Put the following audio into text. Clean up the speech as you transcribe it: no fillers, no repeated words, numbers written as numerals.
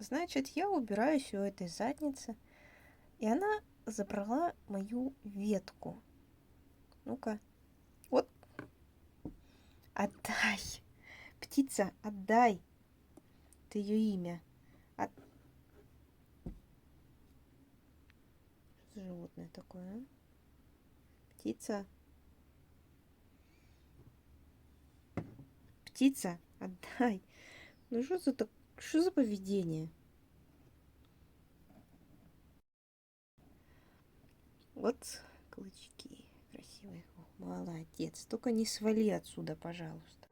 Значит, я убираюсь у этой задницы, и она забрала мою ветку. Ну-ка. Вот. Отдай. Птица, отдай. Это ее имя. От... Что за животное такое, а? Птица. Птица, отдай. Ну что за поведение? Вот клычки красивые. О, молодец. Только не свали отсюда, пожалуйста.